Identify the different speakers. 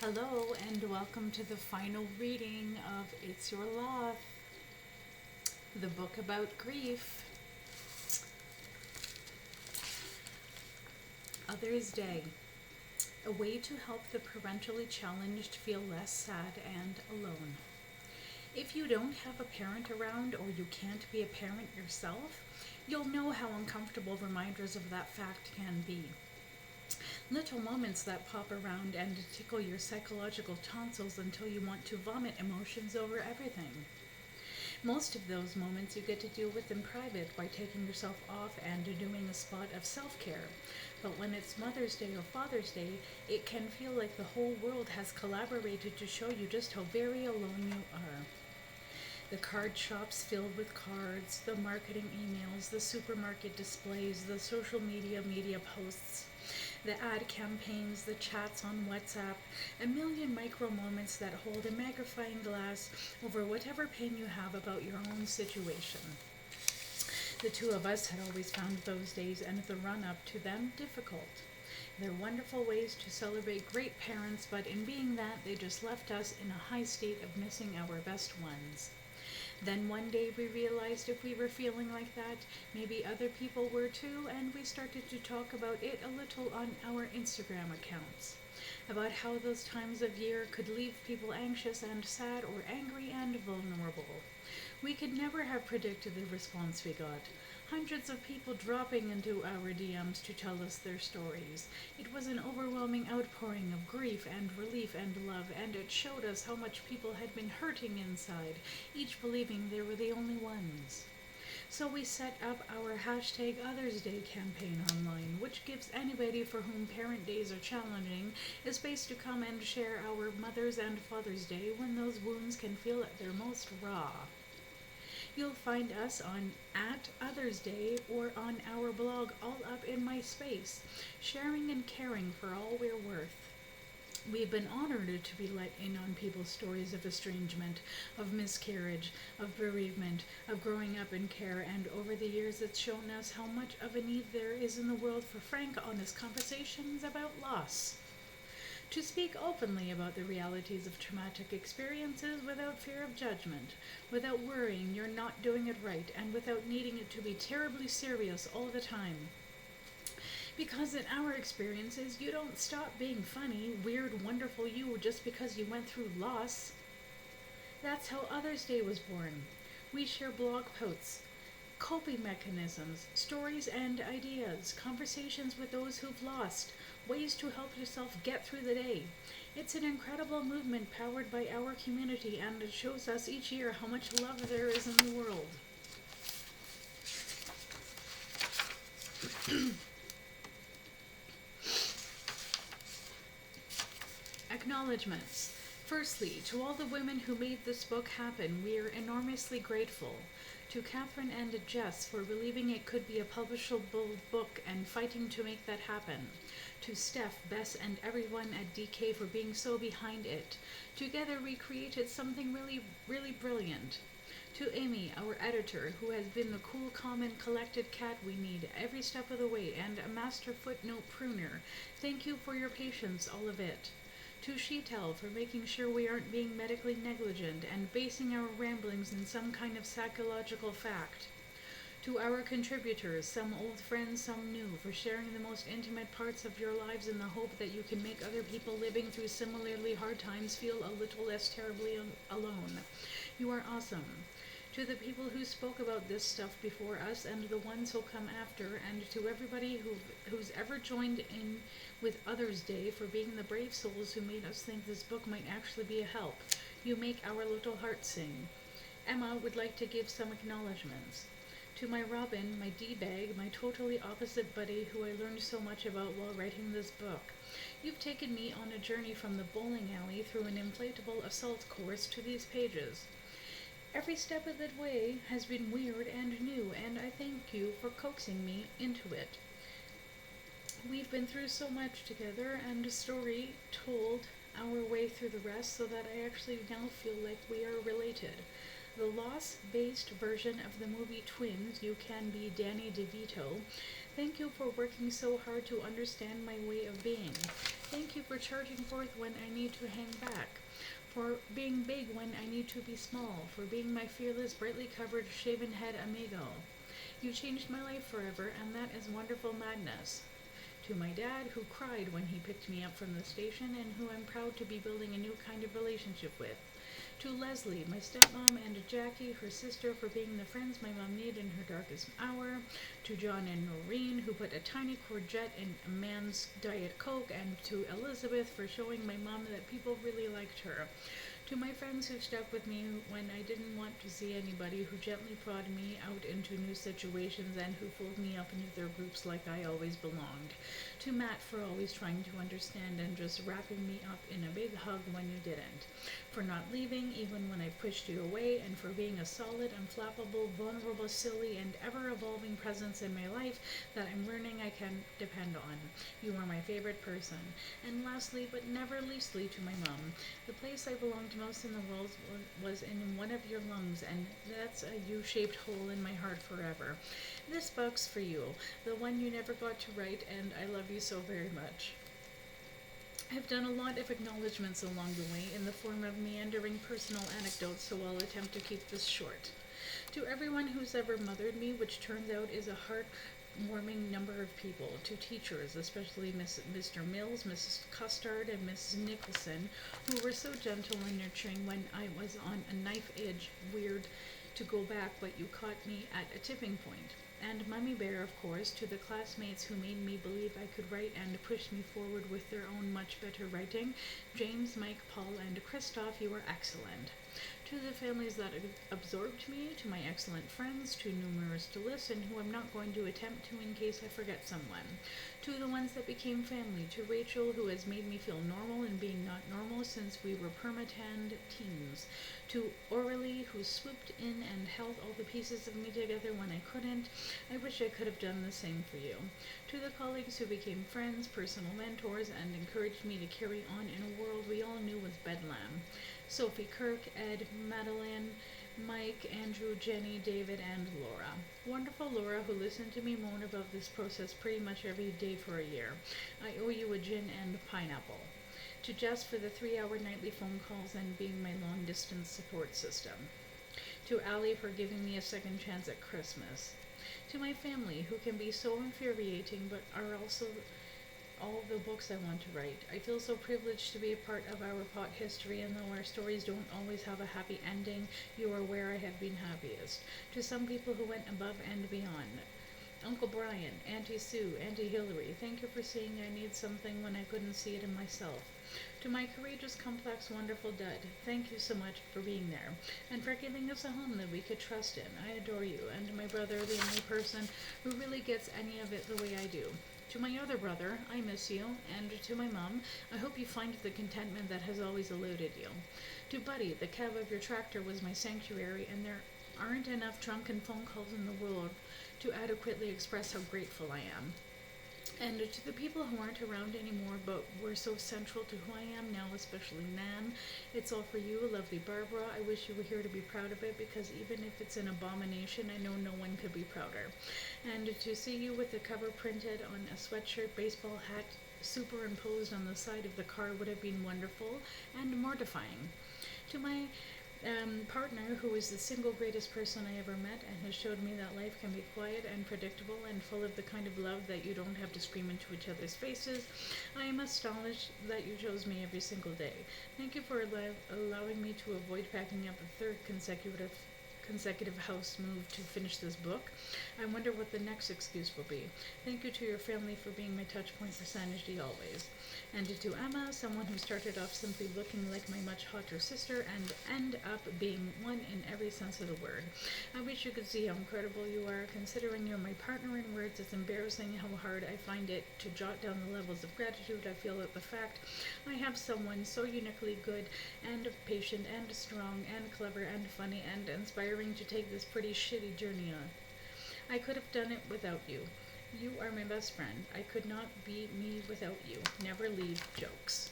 Speaker 1: Hello, and welcome to the final reading of It's Your Love, the book about grief. Other's Day, a way to help the parentally challenged feel less sad and alone. If you don't have a parent around or you can't be a parent yourself, you'll know how uncomfortable reminders of that fact can be. Little moments that pop around and tickle your psychological tonsils until you want to vomit emotions over everything. Most of those moments you get to deal with in private by taking yourself off and doing a spot of self care. But when it's Mother's Day or Father's Day, it can feel like the whole world has collaborated to show you just how very alone you are. The card shops filled with cards, the marketing emails, the supermarket displays, the social media posts, the ad campaigns, the chats on WhatsApp, a million micro moments that hold a magnifying glass over whatever pain you have about your own situation. The two of us had always found those days and the run up to them difficult. They're wonderful ways to celebrate great parents, but in being that, they just left us in a high state of missing our best ones. Then one day we realized if we were feeling like that, maybe other people were too, and we started to talk about it a little on our Instagram accounts. About how those times of year could leave people anxious and sad or angry and vulnerable. We could never have predicted the response we got. Hundreds of people dropping into our DMs to tell us their stories. It was an overwhelming outpouring of grief and relief and love, and it showed us how much people had been hurting inside, each believing they were the only ones. So we set up our hashtag Others Day campaign online, which gives anybody for whom parent days are challenging a space to come and share our Mother's and Father's Day when those wounds can feel at their most raw. You'll find us on @OthersDay or on our blog All Up in My Space, sharing and caring for all we're worth. We've been honored to be let in on people's stories of estrangement, of miscarriage, of bereavement, of growing up in care, and over the years it's shown us how much of a need there is in the world for frank, honest conversations about loss. To speak openly about the realities of traumatic experiences without fear of judgment, without worrying you're not doing it right, and without needing it to be terribly serious all the time. Because in our experiences, you don't stop being funny, weird, wonderful you just because you went through loss. That's how Others Day was born. We share blog posts, coping mechanisms, stories and ideas, conversations with those who've lost, ways to help yourself get through the day. It's an incredible movement powered by our community, and it shows us each year how much love there is in the world. Acknowledgements. Firstly, to all the women who made this book happen, we are enormously grateful. To Catherine and Jess for believing it could be a publishable book and fighting to make that happen. To Steph, Bess, and everyone at DK for being so behind it. Together we created something really, really brilliant. To Amy, our editor, who has been the cool, calm, and collected cat we need every step of the way, and a master footnote pruner. Thank you for your patience, all of it. To Sheetal for making sure we aren't being medically negligent and basing our ramblings in some kind of psychological fact. To our contributors, some old friends, some new, for sharing the most intimate parts of your lives in the hope that you can make other people living through similarly hard times feel a little less terribly alone. You are awesome. To the people who spoke about this stuff before us and the ones who'll come after, and to everybody who's ever joined in with Others Day for being the brave souls who made us think this book might actually be a help. You make our little hearts sing. Emma would like to give some acknowledgments. To my Robin, my D-bag, my totally opposite buddy who I learned so much about while writing this book. You've taken me on a journey from the bowling alley through an inflatable assault course to these pages. Every step of the way has been weird and new, and I thank you for coaxing me into it. We've been through so much together, and a story told our way through the rest so that I actually now feel like we are related. The loss-based version of the movie Twins, You Can Be Danny DeVito, Thank you for working so hard to understand my way of being. Thank you for charging forth when I need to hang back, for being big when I need to be small, for being my fearless, brightly covered, shaven head amigo. You changed my life forever, and that is wonderful madness. To my dad, who cried when he picked me up from the station and who I'm proud to be building a new kind of relationship with. To Leslie, my stepmom, and to Jackie, her sister, for being the friends my mom needed in her darkest hour. To John and Noreen, who put a tiny courgette in a man's Diet Coke. And to Elizabeth, for showing my mom that people really liked her. To my friends who stuck with me when I didn't want to see anybody, who gently prodded me out into new situations and who pulled me up into their groups like I always belonged. To Matt, for always trying to understand and just wrapping me up in a big hug when you didn't. For not leaving even when I pushed you away, and for being a solid, unflappable, vulnerable, silly, and ever-evolving presence in my life that I'm learning I can depend on. You are my favorite person. And lastly, but never leastly, to my mom. The place I belonged most in the world was in one of your lungs, and that's a U-shaped hole in my heart forever. This book's for you, the one you never got to write, and I love you so very much. I've done a lot of acknowledgments along the way in the form of meandering personal anecdotes, so I'll attempt to keep this short. To everyone who's ever mothered me, which turns out is a heartwarming number of people, to teachers, especially Mr. Mills, Mrs. Custard, and Mrs. Nicholson, who were so gentle and nurturing when I was on a knife edge, weird to go back, but you caught me at a tipping point. And Mummy Bear, of course, to the classmates who made me believe I could write and pushed me forward with their own much better writing. James, Mike, Paul, and Christoph, you were excellent. To the families that absorbed me, to my excellent friends, too numerous to list, and who I'm not going to attempt to in case I forget someone. To the ones that became family, to Rachel, who has made me feel normal in being not normal since we were permatanned teens. To Aurelie, who swooped in and held all the pieces of me together when I couldn't. I wish I could have done the same for you. To the colleagues who became friends, personal mentors, and encouraged me to carry on in a world we all knew was bedlam. Sophie, Kirk, Ed, Madeline, Mike, Andrew, Jenny, David, and Laura. Wonderful Laura, who listened to me moan about this process pretty much every day for a year. I owe you a gin and pineapple. To Jess for the 3-hour nightly phone calls and being my long-distance support system. To Allie for giving me a second chance at Christmas. To my family, who can be so infuriating but are also all the books I want to write. I feel so privileged to be a part of our pot history, and though our stories don't always have a happy ending, you are where I have been happiest. To some people who went above and beyond. Uncle Brian, Auntie Sue, Auntie Hillary, thank you for seeing I need something when I couldn't see it in myself. To my courageous, complex, wonderful dad, thank you so much for being there, and for giving us a home that we could trust in. I adore you, and to my brother, the only person who really gets any of it the way I do. To my other brother, I miss you, and to my mom, I hope you find the contentment that has always eluded you. To Buddy, the cab of your tractor was my sanctuary, and there aren't enough drunken phone calls in the world to adequately express how grateful I am. And to the people who aren't around anymore but were so central to who I am now, especially Nan, it's all for you, lovely Barbara. I wish you were here to be proud of it, because even if it's an abomination, I know no one could be prouder. And to see you with the cover printed on a sweatshirt, baseball hat, superimposed on the side of the car would have been wonderful and mortifying. To my partner, who is the single greatest person I ever met and has showed me that life can be quiet and predictable and full of the kind of love that you don't have to scream into each other's faces, I am astonished that you chose me every single day. Thank you for allowing me to avoid packing up a third consecutive house move to finish this book. I wonder what the next excuse will be. Thank you to your family for being my touch point for sanity always. And to Emma, someone who started off simply looking like my much hotter sister and end up being one in every sense of the word. I wish you could see how incredible you are. Considering you're my partner in words, it's embarrassing how hard I find it to jot down the levels of gratitude I feel at the fact I have someone so uniquely good and patient and strong and clever and funny and inspiring to take this pretty shitty journey on. I could have done it without you. You are my best friend. I could not be me without you. Never leave jokes.